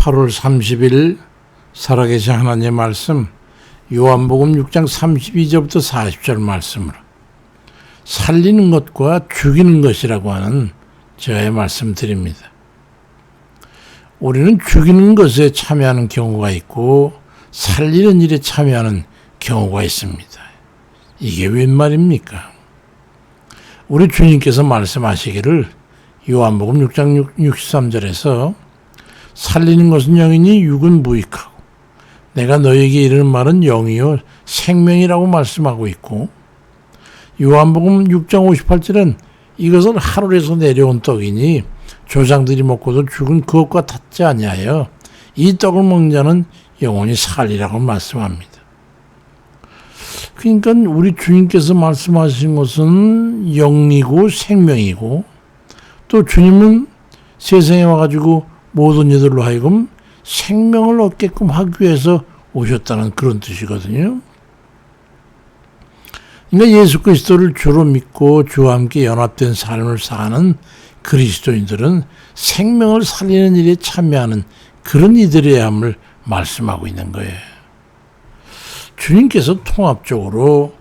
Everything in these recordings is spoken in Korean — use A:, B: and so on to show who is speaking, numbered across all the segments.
A: 8월 30일 살아계신 하나님의 말씀 요한복음 6장 32절부터 40절 말씀으로 살리는 것과 죽이는 것이라고 하는 저의 말씀 드립니다. 우리는 죽이는 것에 참여하는 경우가 있고 살리는 일에 참여하는 경우가 있습니다. 이게 웬 말입니까? 우리 주님께서 말씀하시기를 요한복음 6장 63절에서 살리는 것은 영이니 육은 무익하고 내가 너에게 이르는 말은 영이요 생명이라고 말씀하고 있고, 요한복음 6장 58절은 이것은 하늘에서 내려온 떡이니 조상들이 먹고도 죽은 그것과 같지 아니하여 이 떡을 먹는 자는 영원히 살리라고 말씀합니다. 그러니까 우리 주님께서 말씀하신 것은 영이고 생명이고, 또 주님은 세상에 와가지고 모든 이들로 하여금 생명을 얻게끔 하기 위해서 오셨다는 그런 뜻이거든요. 그러니까 예수 그리스도를 주로 믿고 주와 함께 연합된 삶을 사는 그리스도인들은 생명을 살리는 일에 참여하는 그런 이들이어야 함을 말씀하고 있는 거예요. 주님께서 통합적으로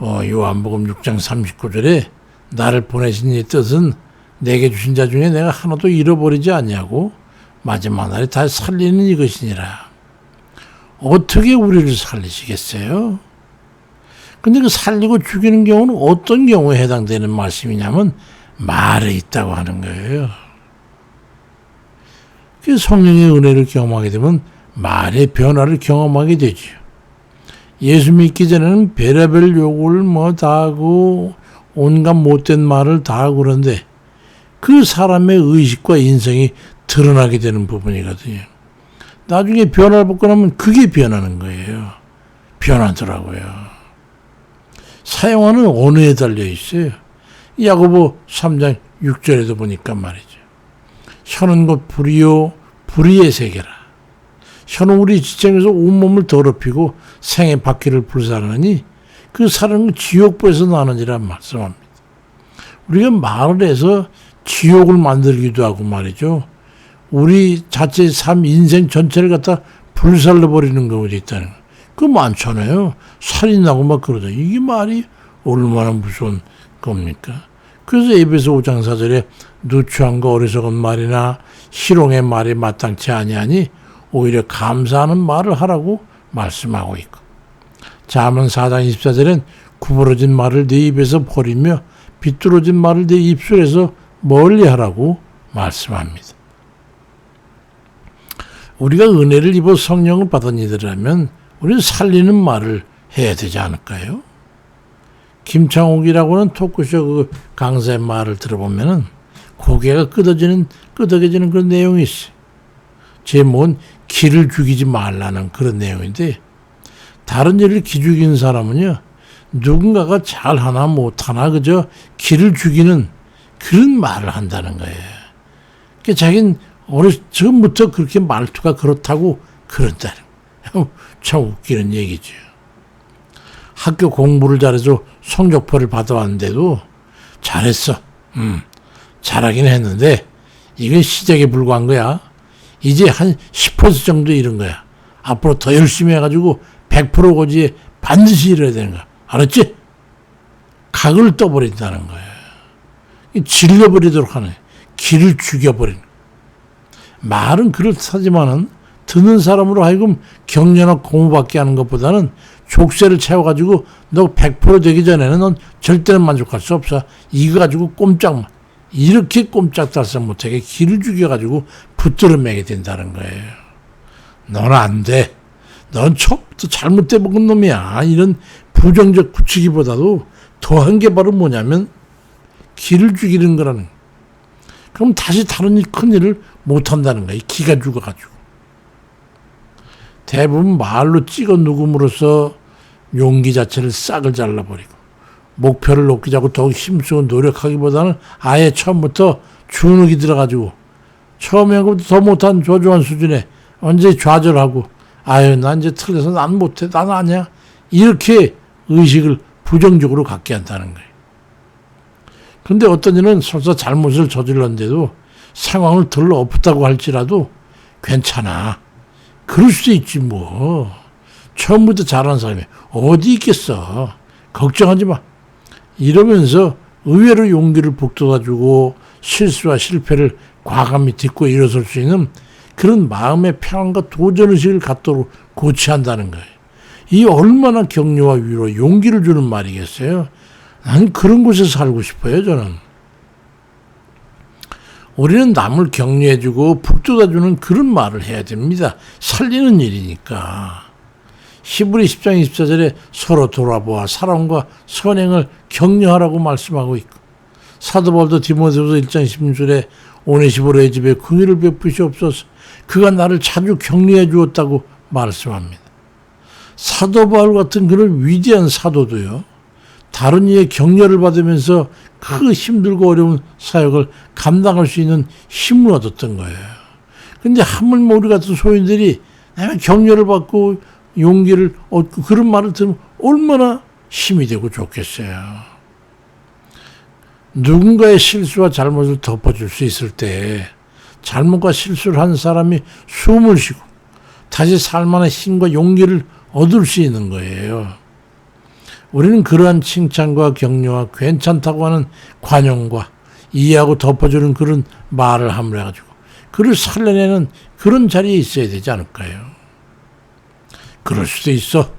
A: 요한복음 6장 39절에 나를 보내신 이의 뜻은 내게 주신 자 중에 내가 하나도 잃어버리지 아니하고 마지막 날에 다 살리는 이것이니라. 어떻게 우리를 살리시겠어요? 근데 그 살리고 죽이는 경우는 어떤 경우에 해당되는 말씀이냐면 말에 있다고 하는 거예요. 그 성령의 은혜를 경험하게 되면 말의 변화를 경험하게 되죠. 예수 믿기 전에는 별의별 욕을 다 하고 온갖 못된 말을 다 하고 그런데 그 사람의 의식과 인성이 드러나게 되는 부분이거든요. 나중에 변화를 받고 나면 그게 변하는 거예요. 변하더라고요. 사용하는 언어에 달려 있어요. 야고보 3장 6절에도 보니까 말이죠. 혀는 곧 불이요 불의의 세계라. 혀는 우리 지청에서 온몸을 더럽히고 생의 바퀴를 불살하니 그 사람은 지옥불에서 나느니라 말씀합니다. 우리가 말을 해서 지옥을 만들기도 하고 말이죠. 우리 자체의 삶, 인생 전체를 갖다 불살라버리는 경우도 있다는 거. 그거 많잖아요. 살인하고 막 그러죠. 이게 말이 얼마나 무서운 겁니까? 그래서 에베소 5장 4절에 누추함과 어리석은 말이나 희롱의 말이 마땅치 아니하니 오히려 감사하는 말을 하라고 말씀하고 있고, 잠언 4장 24절엔 구부러진 말을 내 입에서 버리며 비뚤어진 말을 내 입술에서 멀리하라고 말씀합니다. 우리가 은혜를 입어 성령을 받은 이들이라면 우리는 살리는 말을 해야 되지 않을까요? 김창옥이라고는 토크쇼 그 강사의 말을 들어보면은 고개가 끄덕여지는 그런 내용이 있어요. 제목은 기를 죽이지 말라는 그런 내용인데, 다른 일을 기죽이는 사람은요, 누군가가 잘하나 못하나 그저 기를 죽이는 그런 말을 한다는 거예요. 그러니까 자기는 처음부터 그렇게 말투가 그렇다고 그런다는 거예요. 참 웃기는 얘기죠. 학교 공부를 잘해서 성적표를 받아왔는데도 잘했어. 잘하긴 했는데 이건 시작에 불과한 거야. 이제 한 10% 정도 이른 거야. 앞으로 더 열심히 해가지고 100% 고지에 반드시 이뤄야 되는 거야. 알았지? 각을 떠버린다는 거예요. 질려버리도록 하는 거예요. 기를 죽여버리는 거예요. 말은 그렇다지만은 듣는 사람으로 하여금 격려나 고무받게 하는 것보다는 족쇄를 채워가지고 너 100% 되기 전에는 넌 절대로 만족할 수 없어. 이거 가지고 이렇게 꼼짝달싹 못하게 기를 죽여가지고 붙들어 매게 된다는 거예요. 넌 안 돼. 넌 처음부터 잘못돼 먹은 놈이야. 이런 부정적 굳히기보다도 더한 게 바로 뭐냐면 기를 죽이는 거라는 거예요. 그럼 다시 다른 큰 일을 못한다는 거예요. 기가 죽어가지고. 대부분 말로 찍어 누금으로써 용기 자체를 싹을 잘라버리고, 목표를 높이자고 더욱 힘쓰고 노력하기보다는 아예 처음부터 주눅이 들어가지고 처음에 하고부터 더 못한 조조한 수준에 언제 좌절하고, 아유 난 이제 틀려서 난 못해, 난 아니야, 이렇게 의식을 부정적으로 갖게 한다는 거예요. 그런데 어떤 이는 설사 잘못을 저질렀는데도 상황을 덜 엎었다고 할지라도 괜찮아. 그럴 수도 있지 뭐. 처음부터 잘하는 사람이 어디 있겠어. 걱정하지 마. 이러면서 의외로 용기를 북돋아주고 실수와 실패를 과감히 딛고 일어설 수 있는 그런 마음의 평안과 도전의식을 갖도록 고취한다는 거예요. 이 얼마나 격려와 위로 용기를 주는 말이겠어요. 난 그런 곳에 살고 싶어요. 저는. 우리는 남을 격려해주고 북돋아주는 그런 말을 해야 됩니다. 살리는 일이니까. 히브리 10장 24절에 서로 돌아보아 사랑과 선행을 격려하라고 말씀하고 있고, 사도 바울도 디모데후서 1장 16절에 오네시보로의 집에 긍휼을 베푸시옵소서, 그가 나를 자주 격려해 주었다고 말씀합니다. 사도 바울 같은 그런 위대한 사도도요, 다른 이의 격려를 받으면서 그 힘들고 어려운 사역을 감당할 수 있는 힘을 얻었던 거예요. 근데 하물며 우리 같은 소인들이 격려를 받고 용기를 얻고 그런 말을 들으면 얼마나 힘이 되고 좋겠어요. 누군가의 실수와 잘못을 덮어줄 수 있을 때 잘못과 실수를 한 사람이 숨을 쉬고 다시 살만한 힘과 용기를 얻을 수 있는 거예요. 우리는 그러한 칭찬과 격려와 괜찮다고 하는 관용과 이해하고 덮어주는 그런 말을 함으로 해가지고 그를 살려내는 그런 자리에 있어야 되지 않을까요? 그럴 수도 있어.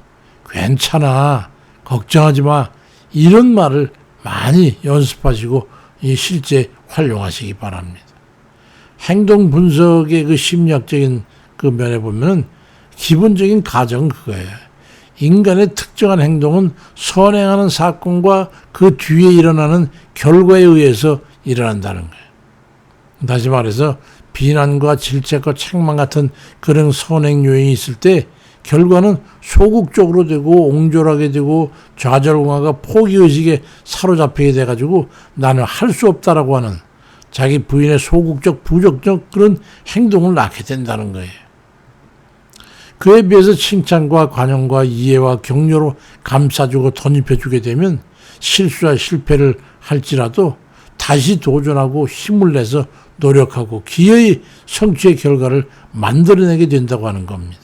A: 괜찮아. 걱정하지 마. 이런 말을 많이 연습하시고 실제 활용하시기 바랍니다. 행동 분석의 그 심리학적인 그 면에 보면 기본적인 가정은 그거예요. 인간의 특정한 행동은 선행하는 사건과 그 뒤에 일어나는 결과에 의해서 일어난다는 거예요. 다시 말해서 비난과 질책과 책망 같은 그런 선행 요인이 있을 때 결과는 소극적으로 되고 옹졸하게 되고 좌절공화가 포기의식에 사로잡히게 돼가지고 나는 할 수 없다라고 하는 자기 부인의 소극적 부적적 그런 행동을 낳게 된다는 거예요. 그에 비해서 칭찬과 관용과 이해와 격려로 감싸주고 덧입혀주게 되면 실수와 실패를 할지라도 다시 도전하고 힘을 내서 노력하고 기어이 성취의 결과를 만들어내게 된다고 하는 겁니다.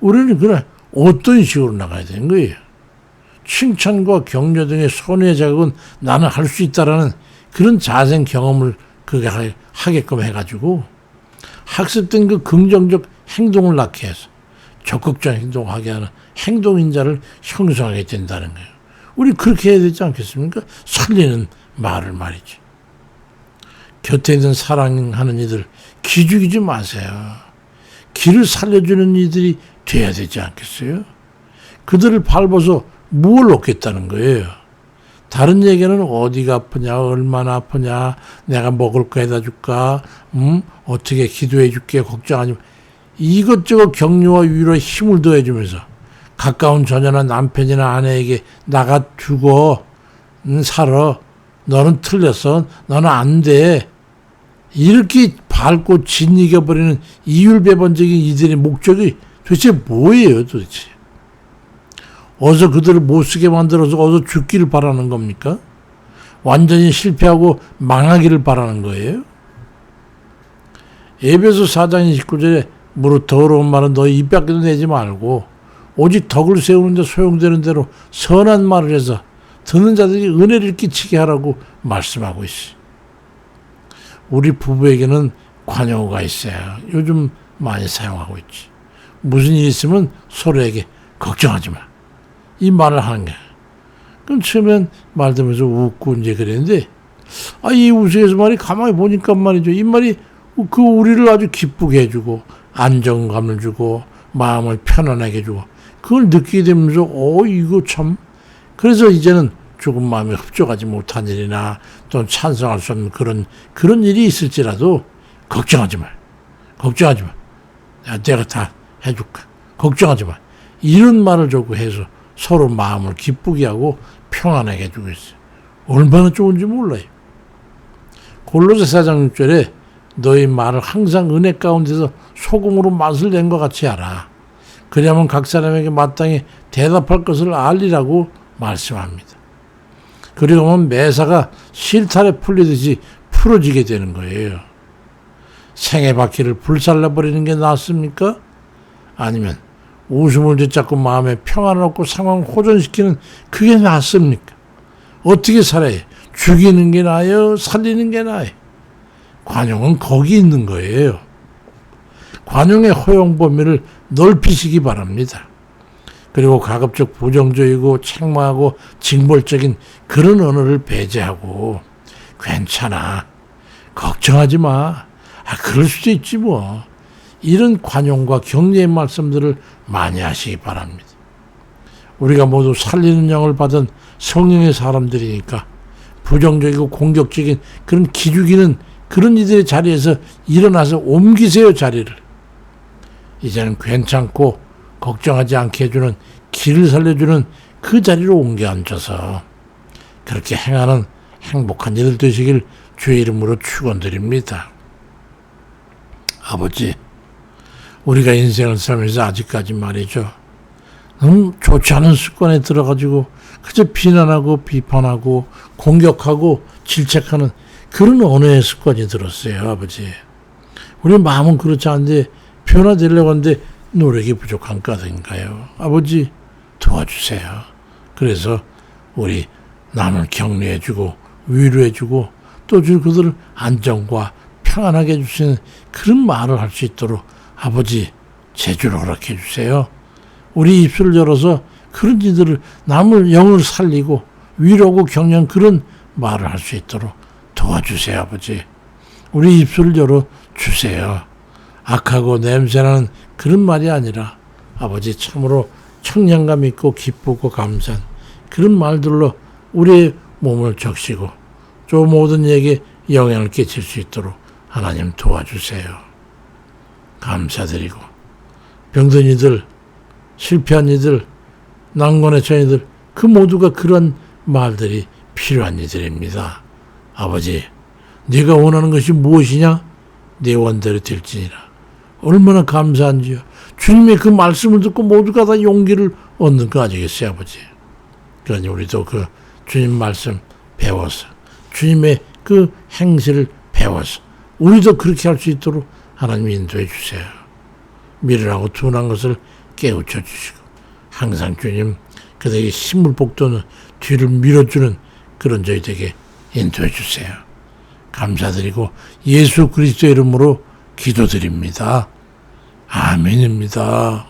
A: 우리는 그래 어떤 식으로 나가야 되는 거예요? 칭찬과 격려 등의 선의 자극은 나는 할 수 있다라는 그런 자생 경험을 그게 하게끔 해가지고 학습된 그 긍정적 행동을 낳게 해서 적극적인 행동을 하게 하는 행동인자를 형성하게 된다는 거예요. 우리 그렇게 해야 되지 않겠습니까? 살리는 말을 말이지. 곁에 있는 사랑하는 이들 기죽이지 마세요. 길을 살려주는 이들이 돼야 되지 않겠어요? 그들을 밟아서 무엇을 얻겠다는 거예요? 다른 얘기는 어디가 아프냐, 얼마나 아프냐, 내가 먹을 거 해다 줄까, 어떻게 기도해 줄게, 걱정하지 마. 이것저것 격려와 위로에 힘을 더해주면서 가까운 자녀나 남편이나 아내에게 나가 죽어, 살아, 너는 틀렸어, 너는 안 돼. 이렇게 밟고 짓이겨버리는 이율배반적인 이들의 목적이 도대체 뭐예요, 도대체? 어서 그들을 못쓰게 만들어서 어서 죽기를 바라는 겁니까? 완전히 실패하고 망하기를 바라는 거예요? 에베소 4장 29절에 무릇 더러운 말은 너희 입 밖에도 내지 말고 오직 덕을 세우는 데 소용되는 대로 선한 말을 해서 듣는 자들이 은혜를 끼치게 하라고 말씀하고 있어요. 우리 부부에게는 관용어가 있어요. 요즘 많이 사용하고 있지. 무슨 일 있으면 서로에게 걱정하지 마. 이 말을 하는 거야. 그럼 처음엔 말 들으면서 웃고 이제 그랬는데, 이 우스에서 말이 가만히 보니까 말이죠. 이 말이 그 우리를 아주 기쁘게 해주고, 안정감을 주고, 마음을 편안하게 해주고, 그걸 느끼게 되면서, 이거 참. 그래서 이제는 조금 마음이 흡족하지 못한 일이나 또 찬성할 수 없는 그런 일이 있을지라도 걱정하지 마. 걱정하지 마. 내가 다 해줄까. 걱정하지 마. 이런 말을 조금 해서 서로 마음을 기쁘게 하고 평안하게 해주고 있어요. 얼마나 좋은지 몰라요. 골로새 4장 6절에 너희 말을 항상 은혜 가운데서 소금으로 맛을 낸 것 같이 하라. 그리하면 각 사람에게 마땅히 대답할 것을 알리라고 말씀합니다. 그리고 하면 매사가 실타래 풀리듯이 풀어지게 되는 거예요. 생애 바퀴를 불살라버리는 게 낫습니까? 아니면 웃음을 되찾고 마음에 평안을 얻고 상황을 호전시키는 그게 낫습니까? 어떻게 살아요? 죽이는 게 나아요? 살리는 게 나아요? 관용은 거기 있는 거예요. 관용의 허용 범위를 넓히시기 바랍니다. 그리고 가급적 부정적이고 책망하고 징벌적인 그런 언어를 배제하고 괜찮아, 걱정하지 마, 그럴 수도 있지 뭐, 이런 관용과 격려의 말씀들을 많이 하시기 바랍니다. 우리가 모두 살리는 영을 받은 성령의 사람들이니까 부정적이고 공격적인 그런 기죽이는 그런 이들의 자리에서 일어나서 옮기세요, 자리를. 이제는 괜찮고 걱정하지 않게 해주는, 길을 살려주는 그 자리로 옮겨 앉아서 그렇게 행하는 행복한 일 되시길 주의 이름으로 축원드립니다. 아버지, 우리가 인생을 살면서 아직까지 말이죠, 좋지 않은 습관에 들어가지고 그저 비난하고 비판하고 공격하고 질책하는 그런 언어의 습관이 들었어요. 아버지, 우리 마음은 그렇지 않은데 변화되려고 하는데 노력이 부족한 것 같은가요? 아버지, 도와주세요. 그래서 우리 남을 격려해주고 위로해주고 또 그들을 안정과 평안하게 해주시는 그런 말을 할 수 있도록 아버지 제주를 허락해 주세요. 우리 입술을 열어서 그런 이들을, 남을 영을 살리고 위로하고 격려한 그런 말을 할 수 있도록 도와주세요. 아버지, 우리 입술을 열어 주세요. 악하고 냄새나는 그런 말이 아니라 아버지 참으로 청량감 있고 기쁘고 감사한 그런 말들로 우리의 몸을 적시고 저 모든 이에게 영향을 끼칠 수 있도록 하나님 도와주세요. 감사드리고 병든 이들, 실패한 이들, 난관에 처한 이들, 그 모두가 그런 말들이 필요한 이들입니다. 아버지, 네가 원하는 것이 무엇이냐? 네 원대로 될지니라. 얼마나 감사한지요. 주님의 그 말씀을 듣고 모두가 다 용기를 얻는 거 아니겠어요, 아버지? 그러니 우리도 그 주님 말씀 배워서, 주님의 그 행실을 배워서 우리도 그렇게 할 수 있도록 하나님 인도해 주세요. 미련하고 둔한 것을 깨우쳐 주시고 항상 주님 그들에게 힘을 북돋는, 뒤를 밀어주는 그런 저희들에게 인도해 주세요. 감사드리고 예수 그리스도의 이름으로 기도드립니다. 아멘입니다.